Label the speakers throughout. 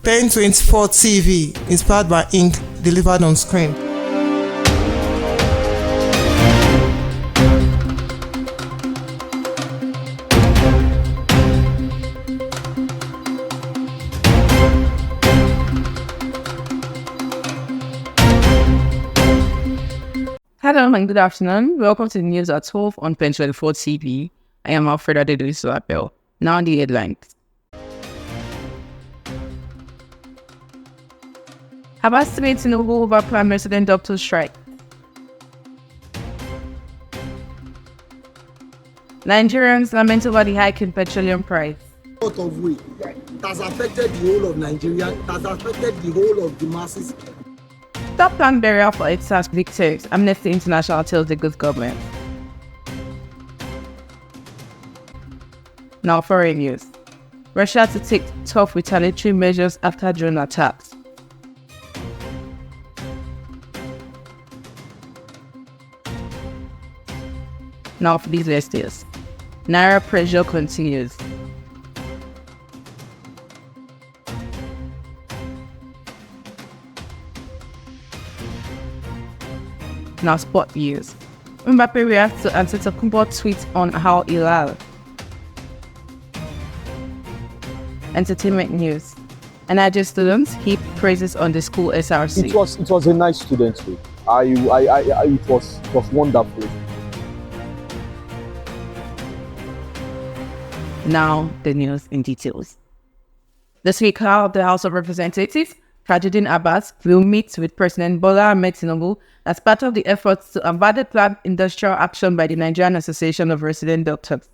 Speaker 1: 1024 TV, inspired by ink, delivered on screen.
Speaker 2: Hello and good afternoon. Welcome to the news at 12 on PEN24 TV. I am PENRADIO. Now the headlines. Abbas debates in over Prime Resident Doctor strike. Nigerians lament over the hike in petroleum price.
Speaker 3: Out of way. It has affected the whole of Nigeria. It has affected the whole of the masses.
Speaker 2: Stop planned burial for its victims. Amnesty International tells the good government. Now foreign news. Russia to take tough retaliatory measures after drone attacks. Now for these listings. Naira pressure continues. Now sport news. Mbappe reacts to Antetokounmpo tweet on how Hilal. Entertainment news. NIJ students heap praises on the school SRC.
Speaker 4: It was a nice student week. It was wonderful.
Speaker 2: Now the news in details. The Speaker of the House of Representatives, Tajuddin Abbas, will meet with President Bola Ahmed Tinubu as part of the efforts to avert the planned industrial action by the Nigerian Association of Resident Doctors.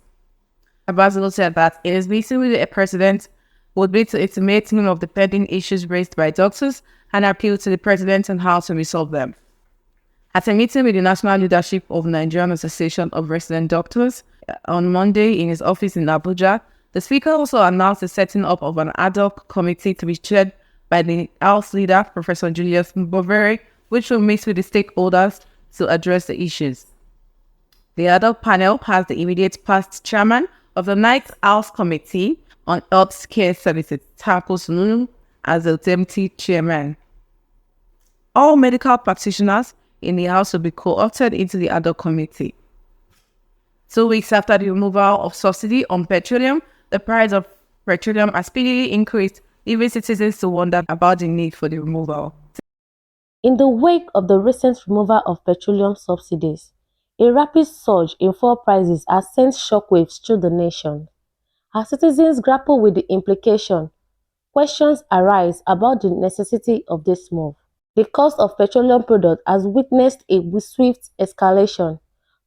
Speaker 2: Abbas also said that his meeting with the President would be to intimate him of the pending issues raised by doctors and appeal to the President on how to resolve them. At a meeting with the national leadership of the Nigerian Association of Resident Doctors on Monday in his office in Abuja, the Speaker also announced the setting up of an ad hoc committee to be chaired by the House Leader, Professor Julius Mbovere, which will meet with the stakeholders to address the issues. The ad hoc panel has the immediate past chairman of the Ninth House Committee on Health Care Services, Tako Sununu, as the deputy chairman. All medical practitioners in the House will be co-opted into the ad hoc committee. 2 weeks after the removal of subsidy on petroleum, the price of petroleum has speedily increased, leaving citizens to wonder about the need for the removal.
Speaker 5: In the wake of the recent removal of petroleum subsidies, a rapid surge in fuel prices has sent shockwaves through the nation. As citizens grapple with the implication, questions arise about the necessity of this move. The cost of petroleum products has witnessed a swift escalation,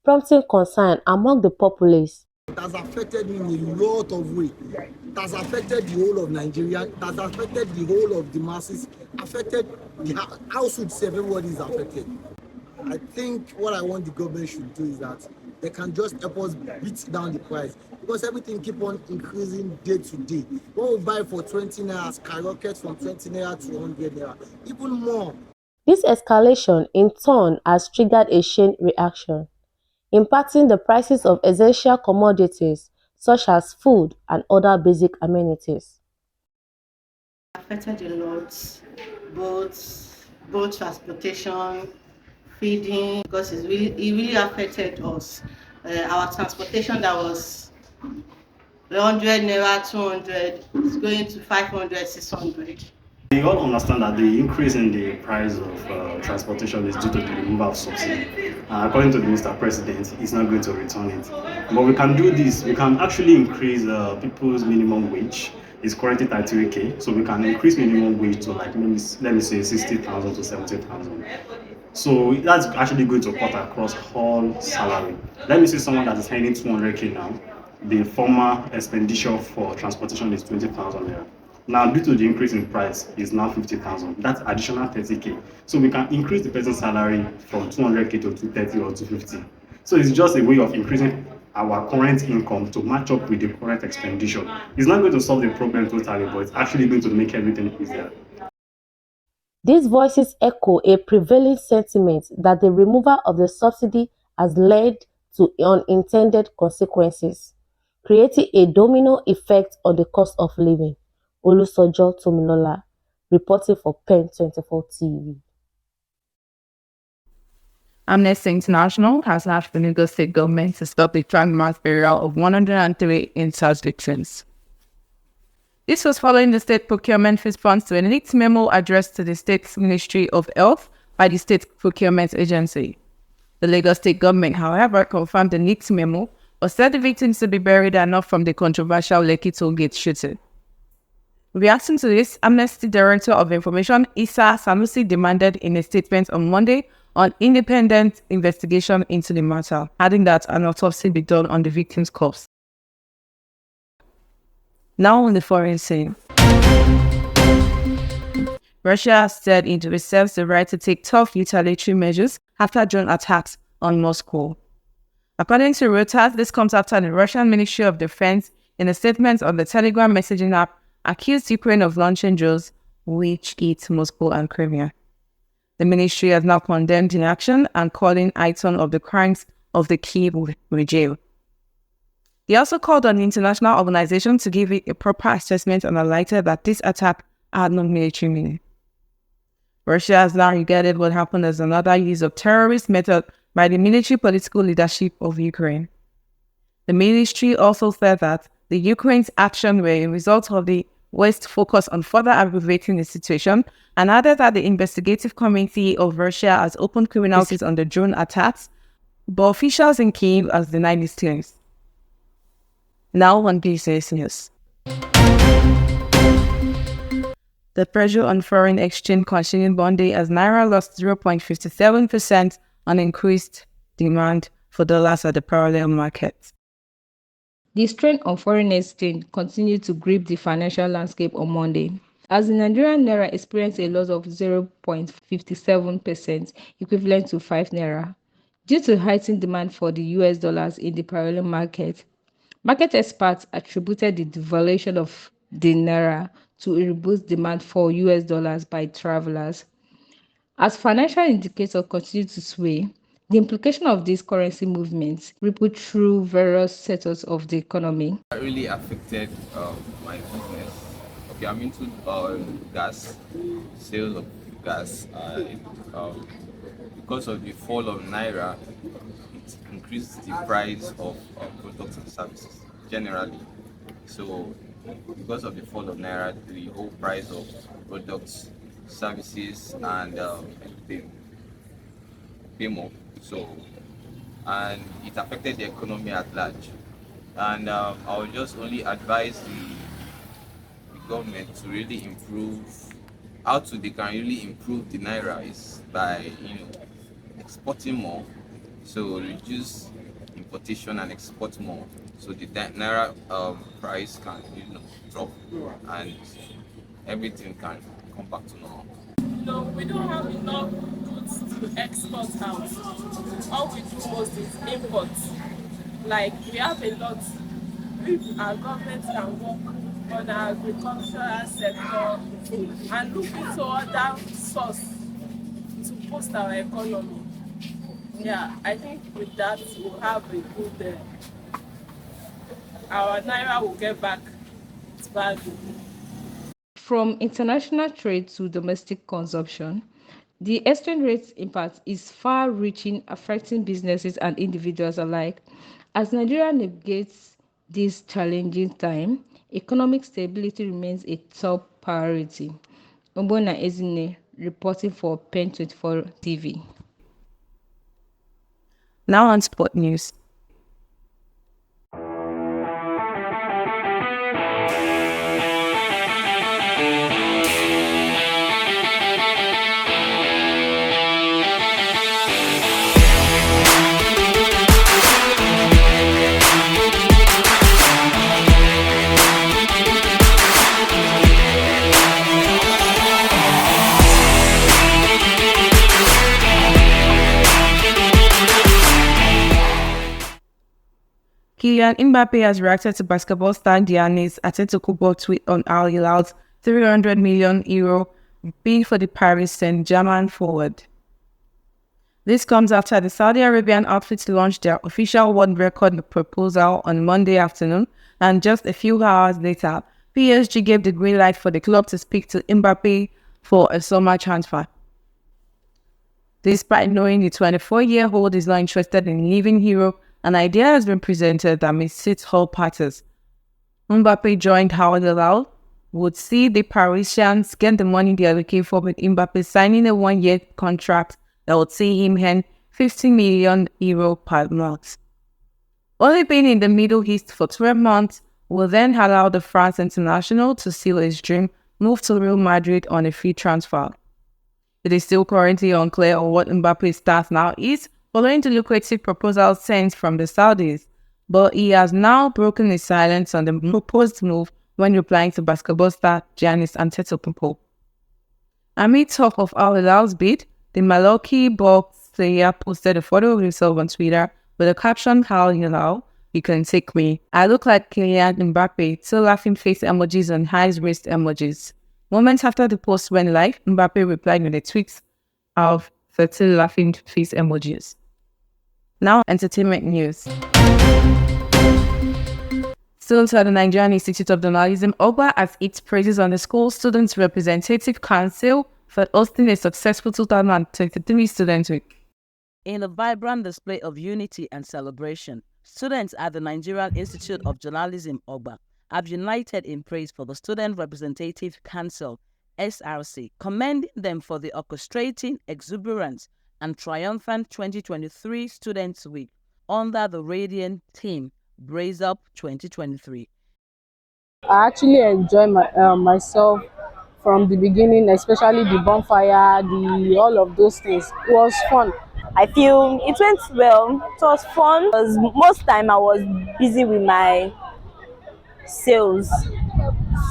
Speaker 5: prompting concern among the populace.
Speaker 3: It has affected me in a lot of ways. It has affected the whole of Nigeria. It has affected the whole of the masses. Affected the households. Everybody is affected. I think what I want the government should do is that they can just help us beat down the price, because everything keep on increasing day to day. What we buy for 20 naira skyrockets from 20 naira to 100 naira, even more.
Speaker 5: This escalation in turn has triggered a chain reaction, impacting the prices of essential commodities such as food and other basic amenities.
Speaker 6: Affected a lot, both transportation, feeding, because it really affected us. Our transportation that was 100 naira, 200 is going to 500, 600.
Speaker 7: We all understand that the increase in the price of transportation is due to the removal of subsidy. According to the Mr. President, he's not going to return it. But we can do this. We can actually increase people's minimum wage. It's currently 33K, so we can increase minimum wage to like let me say 60,000 to 70,000. So that's actually going to cut across all salary. Let me say someone that is earning 200K now. The former expenditure for transportation is 20,000 naira. Now, due to the increase in price, is now 50,000. That's additional 30K. So we can increase the person's salary from 200K to 230 or 250. So it's just a way of increasing our current income to match up with the current expenditure. It's not going to solve the problem totally, but it's actually going to make everything easier.
Speaker 5: These voices echo a prevailing sentiment that the removal of the subsidy has led to unintended consequences, creating a domino effect on the cost of living. Olusojo Tomilola, reporting for PEN24 TV.
Speaker 2: Amnesty International has asked the Lagos state government to stop the drug mass burial of 103 incest victims. This was following the state procurement response to a leaked memo addressed to the state's Ministry of Health by the state procurement agency. The Lagos state government, however, confirmed the leaked memo, but said the victims to be buried are not from the controversial Lekki tollgate shooting. Reacting to this, Amnesty Director of Information Issa Sanusi demanded in a statement on Monday an independent investigation into the matter, adding that an autopsy be done on the victim's corpse. Now on the foreign scene. Russia has said it reserves the right to take tough retaliatory measures after drone attacks on Moscow. According to Reuters, this comes after the Russian Ministry of Defense, in a statement on the Telegram messaging app, accused Ukraine of launching drones which hit Moscow and Crimea. The ministry has now condemned the action and calling item of the crimes of the Kyiv regime. They also called on the international organization to give it a proper assessment and highlighted that this attack had no military meaning. Russia has now regarded what happened as another use of terrorist method by the military political leadership of Ukraine. The ministry also said that the Ukraine's action were a result of the West's focus on further aggravating the situation, and added that the investigative committee of Russia has opened criminal cases on the drone attacks, but officials in Kyiv have denied these claims. Now on business news. The pressure on foreign exchange continued Monday as Naira lost 0.57% on increased demand for dollars at the parallel market.
Speaker 8: The strain on foreign exchange continued to grip the financial landscape on Monday, as the Nigerian Naira experienced a loss of 0.57%, equivalent to 5 Naira, due to heightened demand for the US dollars in the parallel market. Market experts attributed the devaluation of the Naira to a robust demand for US dollars by travelers. As financial indicators continue to sway, the implication of these currency movements rippled through various sectors of the economy.
Speaker 9: That really affected my business. Okay, I'm into gas, sales of gas. Because of the fall of Naira, it increased the price of products and services generally. So, because of the fall of Naira, the whole price of products, services, and everything came up. So, and it affected the economy at large. And I would just only advise the government to really improve how they can really improve the Naira is by exporting more, so reduce importation and export more, so the Naira price can drop and everything can come back to normal.
Speaker 10: No, we don't have enough goods to export out. All we do most is import. Like, we have a lot. If our government can work on our agricultural sector and look into other source to boost our economy. Yeah, I think with that we'll have a good, our Naira will get back its value.
Speaker 8: From international trade to domestic consumption, the exchange rate impact is far-reaching, affecting businesses and individuals alike. As Nigeria navigates this challenging time, economic stability remains a top priority. Ogbonna Ezine reporting for PEN24 TV.
Speaker 2: Now on sport news. Kylian Mbappe has reacted to basketball star Giannis Antetokounmpo's tweet on Al Hilal's €300 million bid for the Paris Saint-Germain forward. This comes after the Saudi Arabian outfit launched their official world record proposal on Monday afternoon, and just a few hours later, PSG gave the green light for the club to speak to Mbappe for a summer transfer. Despite knowing the 24-year-old is not interested in leaving Europe, an idea has been presented that may suit all parties. Mbappe joined Al Hilal would see the Parisians get the money they are looking for, with Mbappe signing a 1-year contract that would see him earn €50 million per month. Only being in the Middle East for 12 months will then allow the France international to seal his dream move to Real Madrid on a free transfer. It is still currently unclear on what Mbappe's status now is, following the lucrative proposal sent from the Saudis, but he has now broken his silence on the proposed move when replying to basketball star Giannis Antetokounmpo. Amid talk of Al Hilal's bid, the Malaki Bucks player posted a photo of himself on Twitter with a caption, "Al Hilal, you can take me. I look like Kylian Mbappe," two laughing face emojis and eyes raised emojis. Moments after the post went live, Mbappe replied with a tweet of 13 laughing face emojis. Now, entertainment news. Students at the Nigerian Institute of Journalism, OGBA, has its praises on the school Students' Representative Council for hosting a successful 2023 Student Week.
Speaker 11: In a vibrant display of unity and celebration, students at the Nigerian Institute of Journalism, OGBA, have united in praise for the Student Representative Council, SRC, commending them for the orchestrating, exuberant, and triumphant 2023 Students' Week under the radiant theme, Brace Up 2023.
Speaker 12: I actually enjoy myself from the beginning, especially the bonfire, all of those things. It was fun.
Speaker 13: I feel it went well. It was fun because most time I was busy with my sales.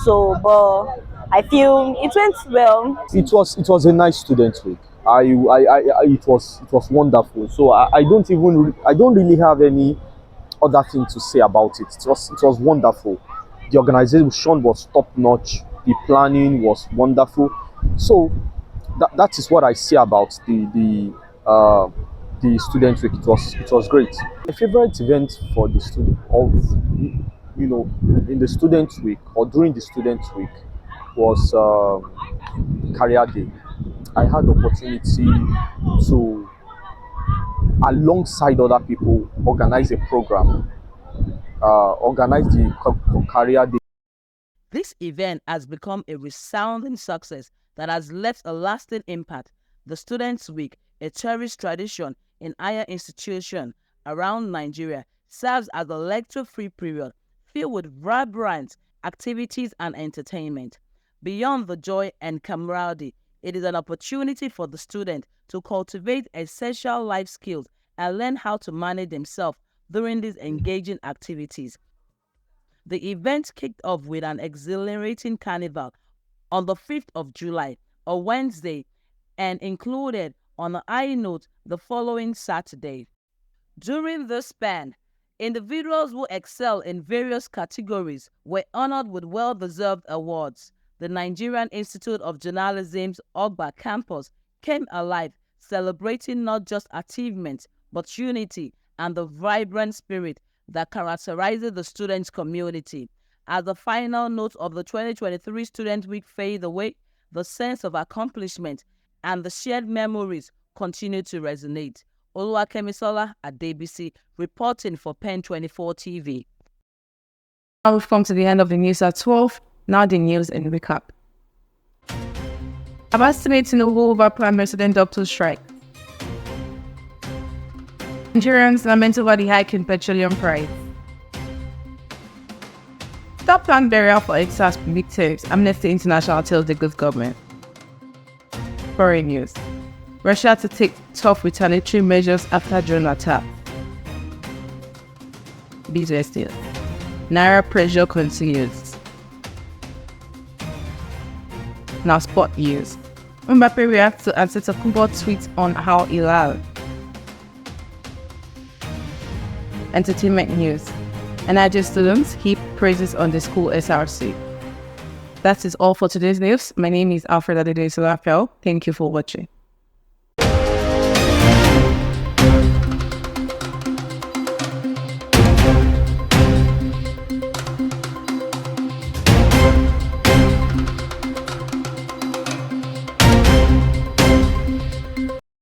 Speaker 13: But I feel it went well.
Speaker 4: It was a nice student week. It was wonderful. So I don't really have any other thing to say about it. It was wonderful. The organization was top notch. The planning was wonderful. So that is what I say about the student week. It was great. My favorite event for the student in the student week or during the student week was career day. I had the opportunity to, alongside other people, organize a program, organize the career day.
Speaker 11: This event has become a resounding success that has left a lasting impact. The Students' Week, a cherished tradition in higher institutions around Nigeria, serves as a lecture-free period filled with vibrant activities and entertainment. Beyond the joy and camaraderie, it is an opportunity for the student to cultivate essential life skills and learn how to manage themselves during these engaging activities. The event kicked off with an exhilarating carnival on the 5th of July, a Wednesday, and included on a high note the following Saturday. During this span, individuals who excel in various categories were honored with well-deserved awards. The Nigerian Institute of Journalism's OGBA campus came alive, celebrating not just achievements, but unity and the vibrant spirit that characterizes the students' community. As the final note of the 2023 Student Week fade away, the sense of accomplishment and the shared memories continue to resonate. Oluwakemisola Adebisi, reporting for PEN24 TV.
Speaker 2: Now we've come to the end of the news at 12. Now the news in recap. Abbas Tinubu over Prime President Doctor strike. Nigerians lament over the hike in petroleum price. Stop planned burial for ex-SARS victims, Amnesty International tells the good government. Foreign news. Russia to take tough retaliatory measures after drone attack. Business deal. Naira pressure continues. Now sport news. Mbappe reacts to Antetokounmpo tweets on Al Hilal. Entertainment news. NIJ students heap praises on the school SRC. That is all for today's news. My name is Alfred Adede Solapel. Thank you for watching.